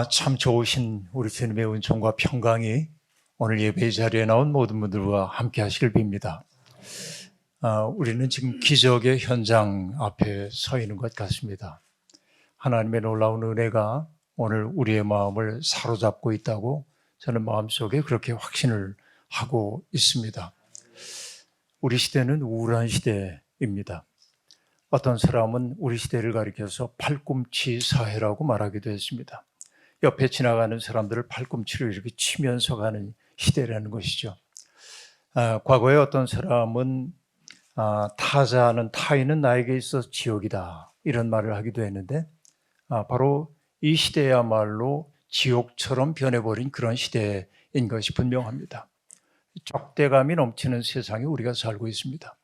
참 좋으신 우리 주님의 은총과 평강이 오늘 예배 자리에 나온 모든 분들과 함께 하시길 빕니다. 우리는 지금 기적의 현장 앞에 서 있는 것 같습니다. 하나님의 놀라운 은혜가 오늘 우리의 마음을 사로잡고 있다고 저는 마음속에 그렇게 확신을 하고 있습니다. 우리 시대는 우울한 시대입니다. 어떤 사람은 우리 시대를 가리켜서 팔꿈치 사회라고 말하기도 했습니다. 옆에 지나가는 사람들을 팔꿈치를 이렇게 치면서 가는 시대라는 것이죠. 과거에 어떤 사람은 타인은 나에게 있어 지옥이다 이런 말을 하기도 했는데 바로 이 시대야말로 지옥처럼 변해버린 그런 시대인 것이 분명합니다. 적대감이 넘치는 세상에 우리가 살고 있습니다.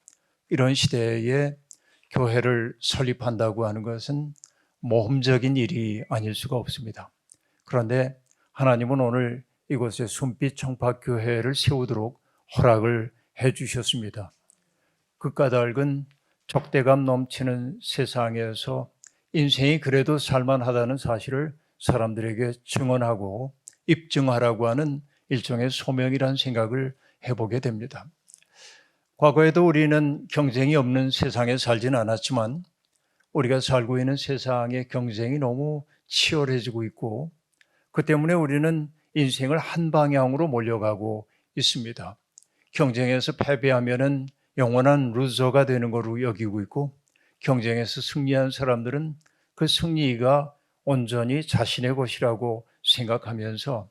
이런 시대에 교회를 설립한다고 하는 것은 모험적인 일이 아닐 수가 없습니다. 그런데 하나님은 오늘 이곳에 숨빛 청파교회를 세우도록 허락을 해 주셨습니다. 그 까닭은 적대감 넘치는 세상에서 인생이 그래도 살만하다는 사실을 사람들에게 증언하고 입증하라고 하는 일종의 소명이라는 생각을 해보게 됩니다. 과거에도 우리는 경쟁이 없는 세상에 살지는 않았지만 우리가 살고 있는 세상의 경쟁이 너무 치열해지고 있고 그 때문에 우리는 인생을 한 방향으로 몰려가고 있습니다. 경쟁에서 패배하면은 영원한 루저가 되는 거로 여기고 있고 경쟁에서 승리한 사람들은 그 승리가 온전히 자신의 것이라고 생각하면서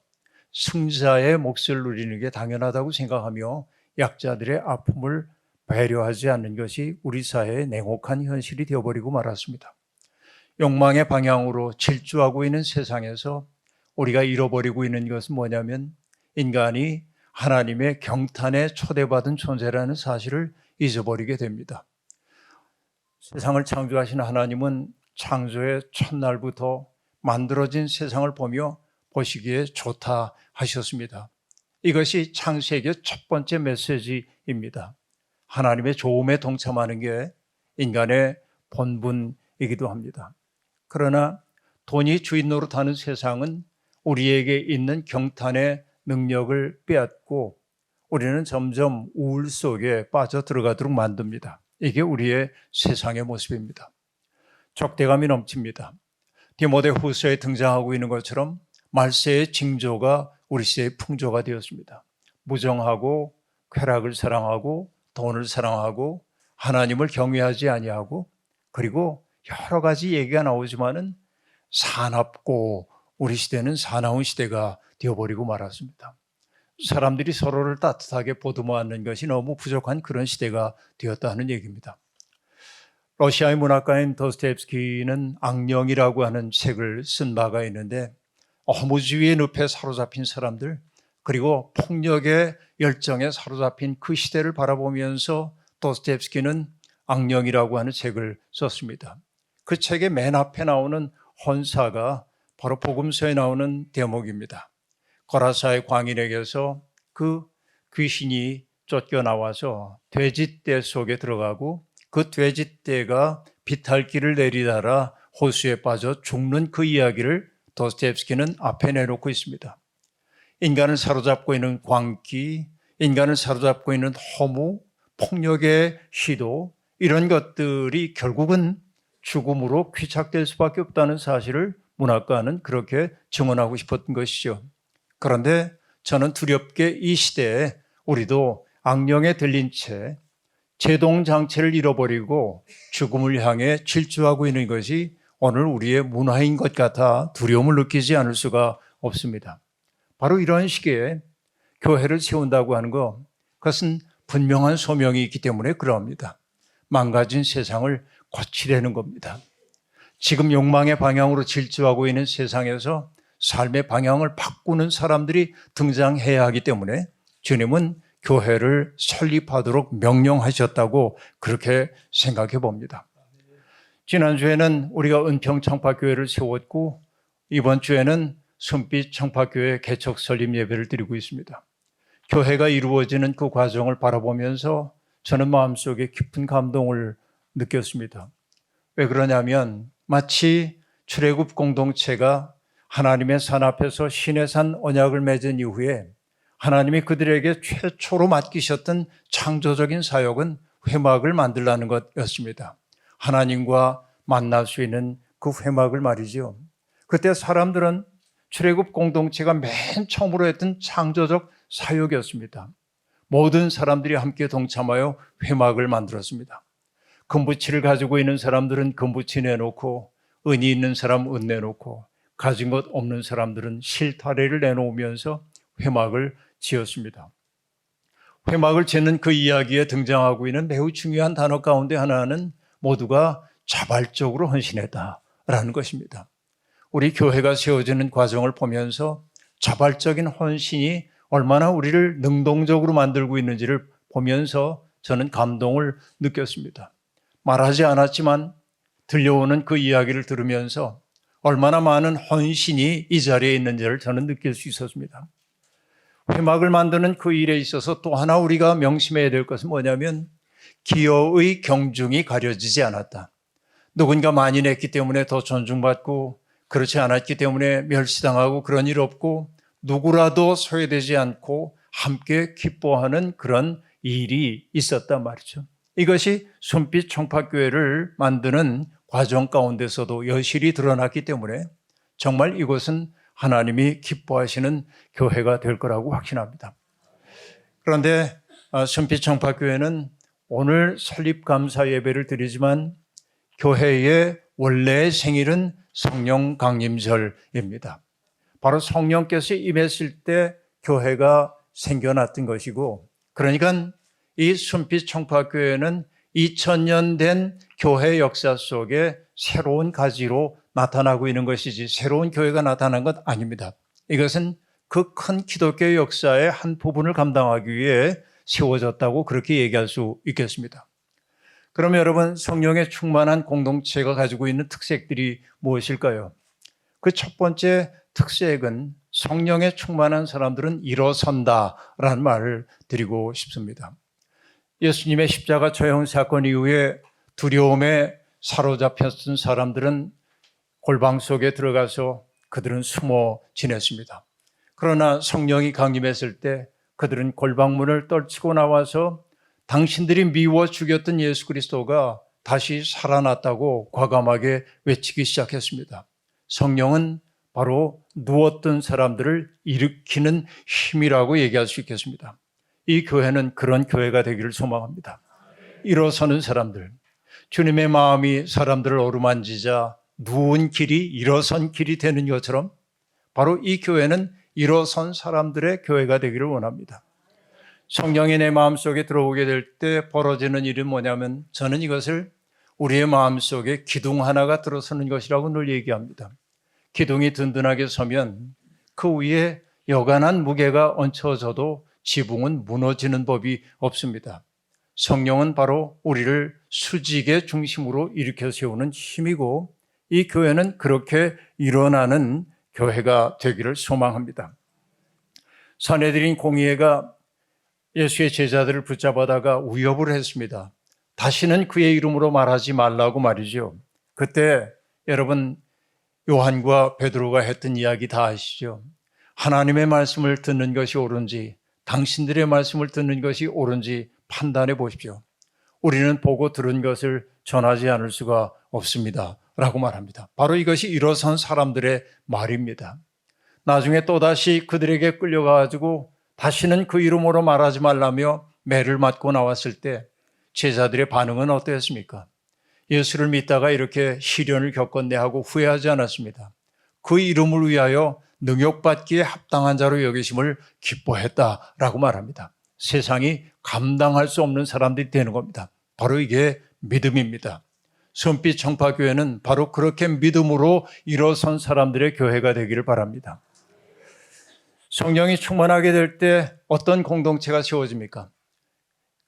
승자의 몫을 누리는 게 당연하다고 생각하며 약자들의 아픔을 배려하지 않는 것이 우리 사회의 냉혹한 현실이 되어버리고 말았습니다. 욕망의 방향으로 질주하고 있는 세상에서 우리가 잃어버리고 있는 것은 뭐냐면 인간이 하나님의 경탄에 초대받은 존재라는 사실을 잊어버리게 됩니다. 세상을 창조하신 하나님은 창조의 첫날부터 만들어진 세상을 보며 보시기에 좋다 하셨습니다. 이것이 창세기의 첫 번째 메시지입니다. 하나님의 좋음에 동참하는 게 인간의 본분이기도 합니다. 그러나 돈이 주인 노릇하는 세상은 우리에게 있는 경탄의 능력을 빼앗고 우리는 점점 우울 속에 빠져들어가도록 만듭니다. 이게 우리의 세상의 모습입니다. 적대감이 넘칩니다. 디모데후서에 등장하고 있는 것처럼 말세의 징조가 우리 시대의 풍조가 되었습니다. 무정하고 쾌락을 사랑하고 돈을 사랑하고 하나님을 경외하지 아니하고 그리고 여러 가지 얘기가 나오지만은 사납고 우리 시대는 사나운 시대가 되어버리고 말았습니다. 사람들이 서로를 따뜻하게 보듬어 안는 것이 너무 부족한 그런 시대가 되었다는 얘기입니다. 러시아의 문학가인 도스토옙스키는 악령이라고 하는 책을 쓴 바가 있는데 허무주의의 늪에 사로잡힌 사람들 그리고 폭력의 열정에 사로잡힌 그 시대를 바라보면서 도스토옙스키는 악령이라고 하는 책을 썼습니다. 그 책의 맨 앞에 나오는 헌사가 바로 복음서에 나오는 대목입니다. 거라사의 광인에게서 그 귀신이 쫓겨나와서 돼지떼 속에 들어가고 그 돼지떼가 비탈길을 내리다가 호수에 빠져 죽는 그 이야기를 도스토옙스키는 앞에 내놓고 있습니다. 인간을 사로잡고 있는 광기, 인간을 사로잡고 있는 허무, 폭력의 시도 이런 것들이 결국은 죽음으로 귀착될 수밖에 없다는 사실을 문학가는 그렇게 증언하고 싶었던 것이죠. 그런데 저는 두렵게 이 시대에 우리도 악령에 들린 채 제동장치를 잃어버리고 죽음을 향해 질주하고 있는 것이 오늘 우리의 문화인 것 같아 두려움을 느끼지 않을 수가 없습니다. 바로 이런 시기에 교회를 세운다고 하는 것, 그것은 분명한 소명이 있기 때문에 그러합니다. 망가진 세상을 고치려는 겁니다. 지금 욕망의 방향으로 질주하고 있는 세상에서 삶의 방향을 바꾸는 사람들이 등장해야 하기 때문에 주님은 교회를 설립하도록 명령하셨다고 그렇게 생각해 봅니다. 지난주에는 우리가 은평청파교회를 세웠고 이번 주에는 숨빛 청파교회 개척 설립 예배를 드리고 있습니다. 교회가 이루어지는 그 과정을 바라보면서 저는 마음속에 깊은 감동을 느꼈습니다. 왜 그러냐면 마치 출애굽 공동체가 하나님의 산 앞에서 신의 산 언약을 맺은 이후에 하나님이 그들에게 최초로 맡기셨던 창조적인 사역은 회막을 만들라는 것이었습니다. 하나님과 만날 수 있는 그 회막을 말이죠. 그때 사람들은 출애굽 공동체가 맨 처음으로 했던 창조적 사역이었습니다. 모든 사람들이 함께 동참하여 회막을 만들었습니다. 금붙이를 가지고 있는 사람들은 금붙이 내놓고, 은이 있는 사람 은 내놓고, 가진 것 없는 사람들은 실타래를 내놓으면서 회막을 지었습니다. 회막을 짓는 그 이야기에 등장하고 있는 매우 중요한 단어 가운데 하나는 모두가 자발적으로 헌신했다라는 것입니다. 우리 교회가 세워지는 과정을 보면서 자발적인 헌신이 얼마나 우리를 능동적으로 만들고 있는지를 보면서 저는 감동을 느꼈습니다. 말하지 않았지만 들려오는 그 이야기를 들으면서 얼마나 많은 헌신이 이 자리에 있는지를 저는 느낄 수 있었습니다. 회막을 만드는 그 일에 있어서 또 하나 우리가 명심해야 될 것은 뭐냐면 기여의 경중이 가려지지 않았다. 누군가 많이 냈기 때문에 더 존중받고 그렇지 않았기 때문에 멸시당하고 그런 일 없고 누구라도 소외되지 않고 함께 기뻐하는 그런 일이 있었단 말이죠. 이것이 순빛 총파교회를 만드는 과정 가운데서도 여실히 드러났기 때문에 정말 이것은 하나님이 기뻐하시는 교회가 될 거라고 확신합니다. 그런데 순빛 총파교회는 오늘 설립 감사 예배를 드리지만 교회의 원래의 생일은 성령 강림절입니다. 바로 성령께서 임했을 때 교회가 생겨났던 것이고, 그러니까 이 순빛 총파교회는 2000년 된 교회 역사 속에 새로운 가지로 나타나고 있는 것이지 새로운 교회가 나타난 것 아닙니다. 이것은 그 큰 기독교의 역사의 한 부분을 감당하기 위해 세워졌다고 그렇게 얘기할 수 있겠습니다. 그럼 여러분, 성령의 충만한 공동체가 가지고 있는 특색들이 무엇일까요? 그 첫 번째 특색은 성령의 충만한 사람들은 일어선다라는 말을 드리고 싶습니다. 예수님의 십자가 처형 사건 이후에 두려움에 사로잡혔던 사람들은 골방 속에 들어가서 그들은 숨어 지냈습니다. 그러나 성령이 강림했을 때 그들은 골방문을 떨치고 나와서 당신들이 미워 죽였던 예수 그리스도가 다시 살아났다고 과감하게 외치기 시작했습니다. 성령은 바로 누웠던 사람들을 일으키는 힘이라고 얘기할 수 있겠습니다. 이 교회는 그런 교회가 되기를 소망합니다. 일어서는 사람들, 주님의 마음이 사람들을 어루만지자 누운 길이 일어선 길이 되는 것처럼 바로 이 교회는 일어선 사람들의 교회가 되기를 원합니다. 성령이 내 마음속에 들어오게 될 때 벌어지는 일은 뭐냐면 저는 이것을 우리의 마음속에 기둥 하나가 들어서는 것이라고 늘 얘기합니다. 기둥이 든든하게 서면 그 위에 여간한 무게가 얹혀져도 지붕은 무너지는 법이 없습니다. 성령은 바로 우리를 수직의 중심으로 일으켜 세우는 힘이고 이 교회는 그렇게 일어나는 교회가 되기를 소망합니다. 산헤드린 공의회가 예수의 제자들을 붙잡아다가 위협을 했습니다. 다시는 그의 이름으로 말하지 말라고 말이죠. 그때 여러분 요한과 베드로가 했던 이야기 다 아시죠? 하나님의 말씀을 듣는 것이 옳은지 당신들의 말씀을 듣는 것이 옳은지 판단해 보십시오. 우리는 보고 들은 것을 전하지 않을 수가 없습니다 라고 말합니다. 바로 이것이 일어선 사람들의 말입니다. 나중에 또다시 그들에게 끌려가가지고 다시는 그 이름으로 말하지 말라며 매를 맞고 나왔을 때 제자들의 반응은 어떠했습니까? 예수를 믿다가 이렇게 시련을 겪었네 하고 후회하지 않았습니다. 그 이름을 위하여 능욕받기에 합당한 자로 여기심을 기뻐했다라고 말합니다. 세상이 감당할 수 없는 사람들이 되는 겁니다. 바로 이게 믿음입니다. 순빛 청파교회는 바로 그렇게 믿음으로 일어선 사람들의 교회가 되기를 바랍니다. 성령이 충만하게 될 때 어떤 공동체가 세워집니까?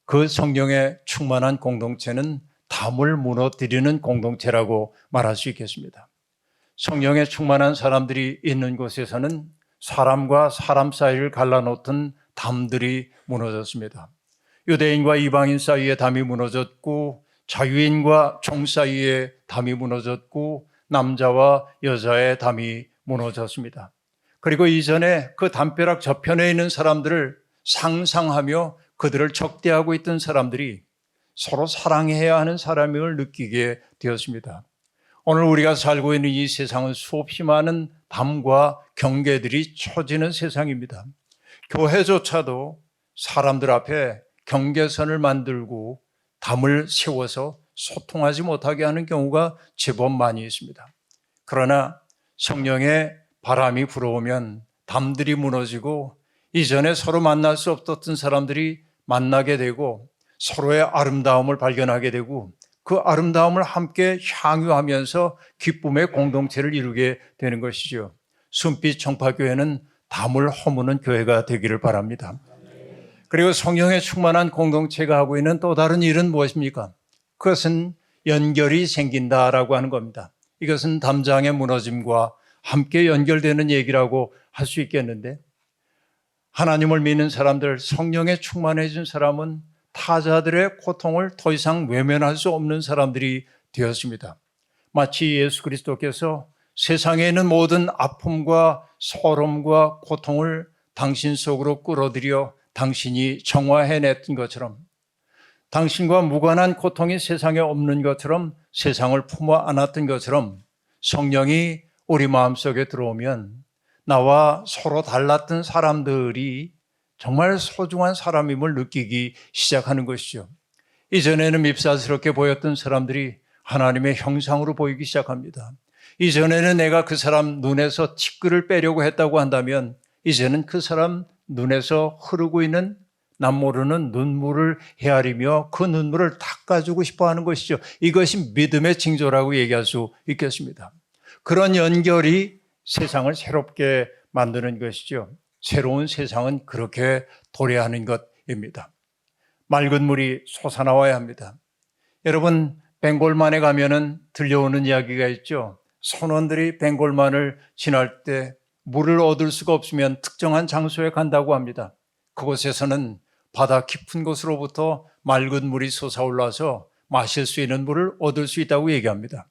그 성령의 충만한 공동체는 담을 무너뜨리는 공동체라고 말할 수 있겠습니다. 성령의 충만한 사람들이 있는 곳에서는 사람과 사람 사이를 갈라놓던 담들이 무너졌습니다. 유대인과 이방인 사이의 담이 무너졌고 자유인과 종 사이의 담이 무너졌고 남자와 여자의 담이 무너졌습니다. 그리고 이전에 그 담벼락 저편에 있는 사람들을 상상하며 그들을 적대하고 있던 사람들이 서로 사랑해야 하는 사람임을 느끼게 되었습니다. 오늘 우리가 살고 있는 이 세상은 수없이 많은 담과 경계들이 쳐지는 세상입니다. 교회조차도 사람들 앞에 경계선을 만들고 담을 세워서 소통하지 못하게 하는 경우가 제법 많이 있습니다. 그러나 성령의 바람이 불어오면 담들이 무너지고 이전에 서로 만날 수 없었던 사람들이 만나게 되고 서로의 아름다움을 발견하게 되고 그 아름다움을 함께 향유하면서 기쁨의 공동체를 이루게 되는 것이죠. 순빛 청파교회는 담을 허무는 교회가 되기를 바랍니다. 그리고 성령에 충만한 공동체가 하고 있는 또 다른 일은 무엇입니까? 그것은 연결이 생긴다라고 하는 겁니다. 이것은 담장의 무너짐과 함께 연결되는 얘기라고 할 수 있겠는데, 하나님을 믿는 사람들, 성령에 충만해진 사람은 타자들의 고통을 더 이상 외면할 수 없는 사람들이 되었습니다. 마치 예수 그리스도께서 세상에 있는 모든 아픔과 서름과 고통을 당신 속으로 끌어들여 당신이 정화해냈던 것처럼, 당신과 무관한 고통이 세상에 없는 것처럼, 세상을 품어 안았던 것처럼 성령이 우리 마음속에 들어오면 나와 서로 달랐던 사람들이 정말 소중한 사람임을 느끼기 시작하는 것이죠. 이전에는 밉살스럽게 보였던 사람들이 하나님의 형상으로 보이기 시작합니다. 이전에는 내가 그 사람 눈에서 티끌을 빼려고 했다고 한다면 이제는 그 사람 눈에서 흐르고 있는 남 모르는 눈물을 헤아리며 그 눈물을 닦아주고 싶어 하는 것이죠. 이것이 믿음의 징조라고 얘기할 수 있겠습니다. 그런 연결이 세상을 새롭게 만드는 것이죠. 새로운 세상은 그렇게 도래하는 것입니다. 맑은 물이 솟아나와야 합니다. 여러분, 벵골만에 가면은 들려오는 이야기가 있죠. 선원들이 벵골만을 지날 때 물을 얻을 수가 없으면 특정한 장소에 간다고 합니다. 그곳에서는 바다 깊은 곳으로부터 맑은 물이 솟아올라서 마실 수 있는 물을 얻을 수 있다고 얘기합니다.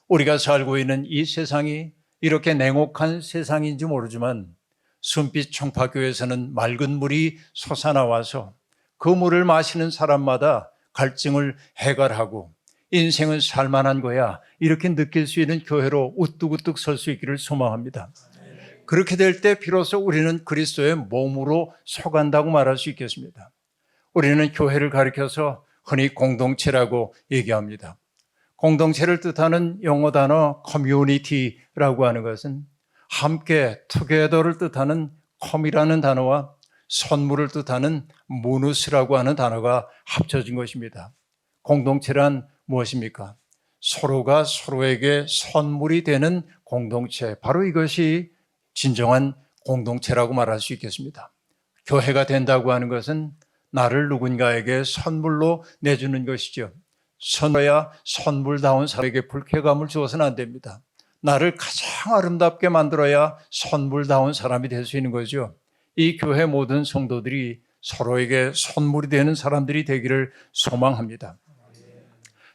우리가 살고 있는 이 세상이 이렇게 냉혹한 세상인지 모르지만 순빛 청파교에서는 맑은 물이 솟아나와서 그 물을 마시는 사람마다 갈증을 해결하고 인생은 살만한 거야, 이렇게 느낄 수 있는 교회로 우뚝우뚝 설 수 있기를 소망합니다. 그렇게 될 때 비로소 우리는 그리스도의 몸으로 속한다고 말할 수 있겠습니다. 우리는 교회를 가리켜서 흔히 공동체라고 얘기합니다. 공동체를 뜻하는 영어 단어 커뮤니티라고 하는 것은 함께 together를 뜻하는 come이라는 단어와 선물을 뜻하는 모누스라고 하는 단어가 합쳐진 것입니다. 공동체란 무엇입니까? 서로가 서로에게 선물이 되는 공동체, 바로 이것이 진정한 공동체라고 말할 수 있겠습니다. 교회가 된다고 하는 것은 나를 누군가에게 선물로 내주는 것이죠. 선물야 선물다운 사람에게 불쾌감을 주어서는 안 됩니다. 나를 가장 아름답게 만들어야 선물다운 사람이 될 수 있는 거죠. 이 교회 모든 성도들이 서로에게 선물이 되는 사람들이 되기를 소망합니다.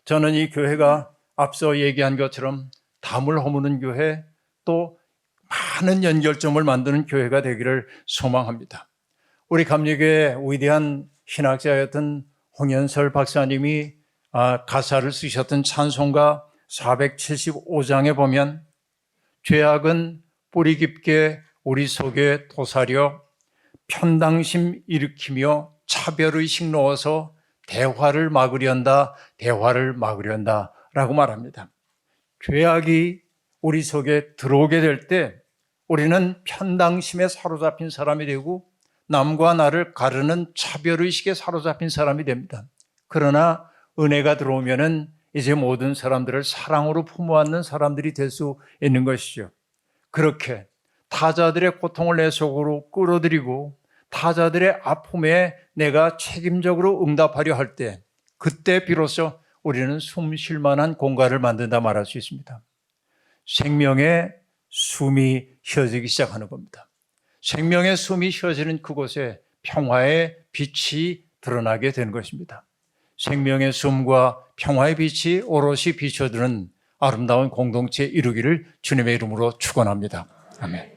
저는 이 교회가 앞서 얘기한 것처럼 담을 허무는 교회, 또 많은 연결점을 만드는 교회가 되기를 소망합니다. 우리 감리교의 위대한 신학자였던 홍연설 박사님이 가사를 쓰셨던 찬송가 475장에 보면 죄악은 뿌리 깊게 우리 속에 도사려 편당심 일으키며 차별의식 넣어서 대화를 막으련다 라고 말합니다. 죄악이 우리 속에 들어오게 될 때 우리는 편당심에 사로잡힌 사람이 되고 남과 나를 가르는 차별의식에 사로잡힌 사람이 됩니다. 그러나 은혜가 들어오면은 이제 모든 사람들을 사랑으로 품어안는 사람들이 될 수 있는 것이죠. 그렇게 타자들의 고통을 내 속으로 끌어들이고 타자들의 아픔에 내가 책임적으로 응답하려 할 때, 그때 비로소 우리는 숨 쉴 만한 공간을 만든다 말할 수 있습니다. 생명의 숨이 쉬어지기 시작하는 겁니다. 생명의 숨이 쉬어지는 그곳에 평화의 빛이 드러나게 되는 것입니다. 생명의 숨과 평화의 빛이 오롯이 비춰드는 아름다운 공동체 이루기를 주님의 이름으로 축원합니다. 아멘.